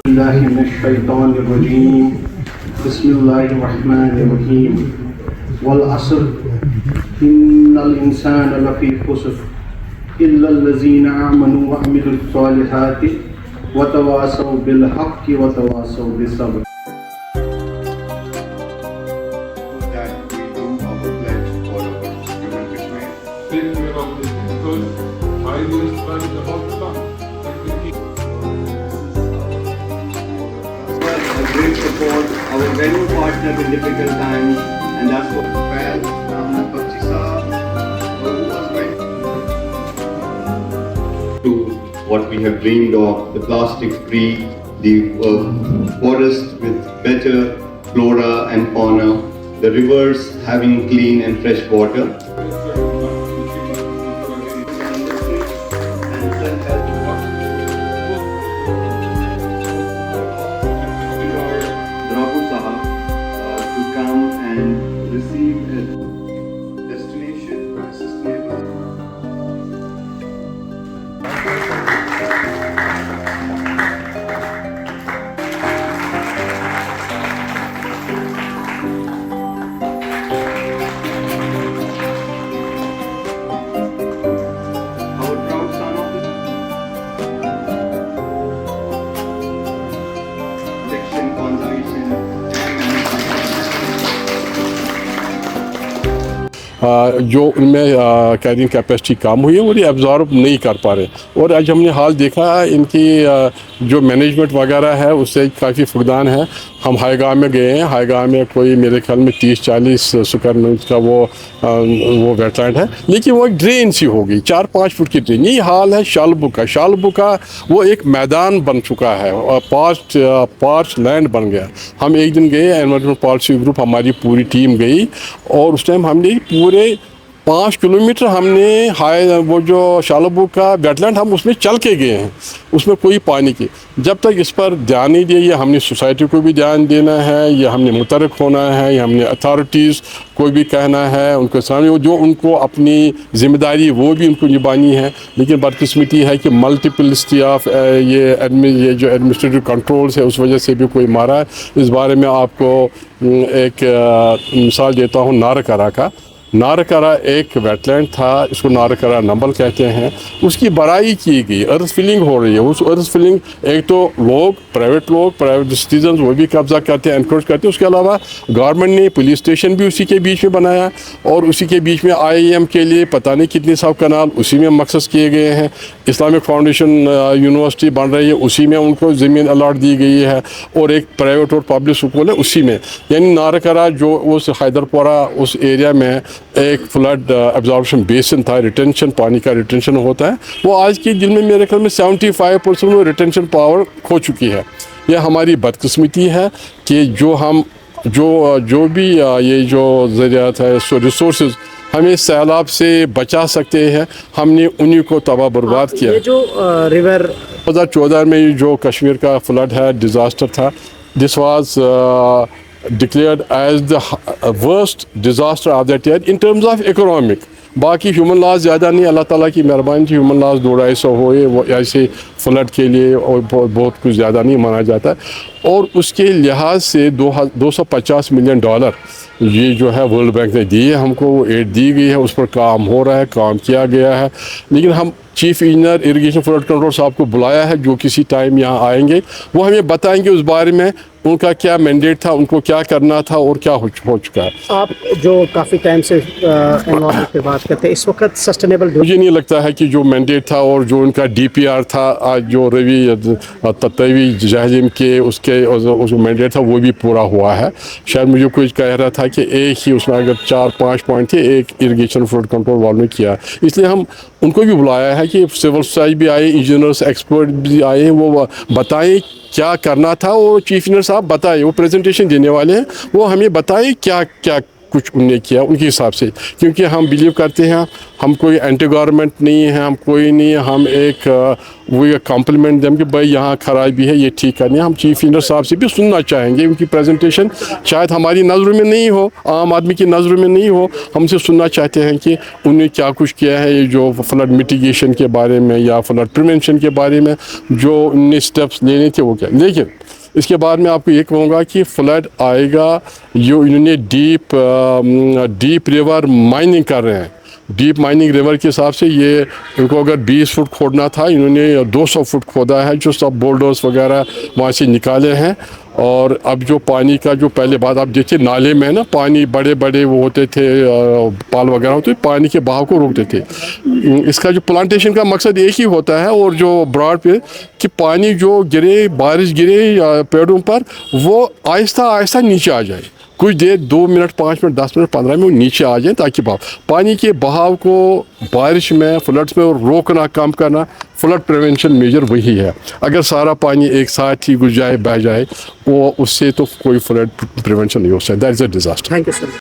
بالله من الشيطان الرجيم بسم الله الرحمن الرحيم والعصر إن الإنسان لفي خسر إلا الذين آمنوا وعملوا الصالحات وتواصوا بالحق وتواصوا بالصبر. That we do our pledge for our human Kashmir. Take care of this because 5 years time is about to come. A great support, our value partner in difficult times, and that's what fell from Bakshi Saab, who was going to what we have dreamed of, the plastic free, the forest with better flora and fauna, the rivers having clean and fresh water. Drapu Sahab to come and receive a destination sustainable. Our proud son of the protection, conservation, जो उनमें carrying capacity कम हुई है वो ये absorb नहीं कर पा रहे और आज हमने हाल देखा इनकी जो मैनेजमेंट वगैरह है उससे काफ़ी फुकदान है। हम हाईगांव में गए हैं, हाईगांव में कोई मेरे ख्याल में 30-40 स्क्वायर मीटर का वो वेटलैंड है, लेकिन वो ड्रेन सी हो गई 4-5 फुट की ड्रेन। यही हाल है शालबू का वो एक मैदान बन चुका है और पार्च लैंड बन गया। हम एक दिन गए, एनवायरमेंट पॉलिसी ग्रुप हमारी पूरी टीम गई और उस टाइम हमने पूरे 5 किलोमीटर हमने वो जो शालबू का वेटलैंड हम उसमें चल के गए हैं, उसमें कोई पानी की। जब तक इस पर ध्यान नहीं दिया, ये हमने सोसाइटी को भी ध्यान देना है, ये हमने मुतरक होना है, ये हमने अथॉरिटीज़ को भी कहना है, उनको सामने जो उनको अपनी ज़िम्मेदारी वो भी उनको निभानी है। लेकिन बदकिस्मती है कि मल्टीपलिसिटी ऑफ ये जो एडमिनिस्ट्रेटिव कंट्रोल्स है उस वजह से भी कोई मारा है। इस बारे में आपको एक मिसाल देता हूँ नारकरा का। नारकरा एक वेटलैंड था, इसको नारकरा नंबल कहते हैं, उसकी बड़ाई की गई, अर्थ फिलिंग हो रही है। उस अर्थ फिलिंग एक तो प्राइवेट सिटीजन वो भी कब्जा करते हैं, एनक्रोच करते हैं। उसके अलावा गवर्नमेंट ने पुलिस स्टेशन भी उसी के बीच में बनाया और उसी के बीच में IIM के लिए पता नहीं कितने सब कनाल उसी में मखसस किए गए हैं। इस्लामिक फाउंडेशन यूनिवर्सिटी बन रही है, उसी में उनको ज़मीन अलाट दी गई है और एक प्राइवेट और पब्लिक स्कूल है उसी में। यानी नारकरा जो उस हैदरपुरा उस एरिया में एक फ्लड एब्जॉर्प्शन बेसिन था, रिटेंशन पानी का रिटेंशन होता है, वो आज के दिन में मेरे ख्याल में 75% वो रिटेंशन पावर खो चुकी है। यह हमारी बदकिस्मती है कि जो भी ये जो ज़रियात है रिसोर्सेज हमें सैलाब से बचा सकते हैं, हमने उन्हीं को तबाह बर्बाद किया। ये जो रिवर 2014 में जो कश्मीर का फ्लड है डिज़ास्टर था, this was declared as the worst disaster of that year in terms of economic. बाकी ह्यूमन लॉस ज़्यादा नहीं, अल्लाह ताला की मेहरबानी थी, ह्यूमन लॉस 200-250 हुए वो ऐसे फ्लड के लिए और बहुत कुछ ज़्यादा नहीं माना जाता। और उसके लिहाज से $250 मिलियन ये जो है वर्ल्ड बैंक ने दिए हमको, वो एड दी गई है, उस पर काम हो रहा है, काम किया गया है। लेकिन हम chief engineer irrigation flood control साहब को बुलाया है जो किसी टाइम यहाँ आएंगे, वो हमें बताएंगे उस बारे में उनका क्या मैंडेट था, उनको क्या करना था और क्या हो चुका है। आप जो काफ़ी टाइम से एनवायरमेंट पे बात करते हैं, इस वक्त सस्टेनेबल मुझे नहीं लगता है कि जो मैंडेट था और जो उनका DPR था, आज जो रवि तत्वी जहलिम के उसका मैंडेट था वो भी पूरा हुआ है। शायद मुझे कुछ कह रहा था कि एक ही उसमें अगर 4-5 पॉइंट थे, एक इरिगेशन फ्लड कंट्रोल वालों ने किया, इसलिए हम उनको भी बुलाया है कि सिविल सोसाइटी भी आए, इंजीनियर्स एक्सपर्ट भी आए, वो बताएं क्या करना था। वो चीफ इंजीनियर साहब बताए, वो प्रेजेंटेशन देने वाले हैं, वो हमें बताए क्या क्या कुछ उनने किया उनके हिसाब से, क्योंकि हम बिलीव करते हैं हम कोई एंटी गवर्नमेंट नहीं है, हम कोई नहीं है, हम एक वो कॉम्प्लीमेंट दें कि भाई यहाँ खराबी है, ये ठीक करनी है। हम चीफ इंजीनियर साहब से भी सुनना चाहेंगे, उनकी प्रेजेंटेशन शायद हमारी नज़रों में नहीं हो, आम आदमी की नज़रों में नहीं हो, हमसे सुनना चाहते हैं कि उन्हें क्या कुछ किया है, ये जो फ्लड मिटिगेशन के बारे में या फ्लड प्रिवेंशन के बारे में जो उनने स्टेप्स लेने थे वो क्या। लेकिन इसके बाद मैं आपको ये कहूँगा कि फ्लड आएगा, जो इन्होंने डीप रिवर माइनिंग कर रहे हैं, डीप माइनिंग रिवर के हिसाब से ये इनको अगर 20 फुट खोदना था, इन्होंने 200 फुट खोदा है, जो सब बोल्डर्स वगैरह वहाँ से निकाले हैं। और अब जो पानी का जो पहले बात आप देखिए, नाले में ना पानी बड़े बड़े वो होते थे, पाल वगैरह होते, पानी के बहाव को रोकते थे। इसका जो प्लांटेशन का मकसद एक ही होता है, और जो ब्रॉड पे कि पानी जो गिरे, बारिश गिरे पेड़ों पर, वो आहिस्ता आहिस्ता नीचे आ जाए, कुछ देर 2 मिनट 5 मिनट 10 मिनट 15 मिनट नीचे आ जाए, ताकि पानी के बहाव को बारिश में फ्लड्स में रोकना, कम करना, फ्लड प्रिवेंशन मेजर वही है। अगर सारा पानी एक साथ ही घुस जाए, बह जाए, वो उससे तो कोई फ्लड प्रिवेंशन नहीं हो सकता। That is a disaster. Thank you sir.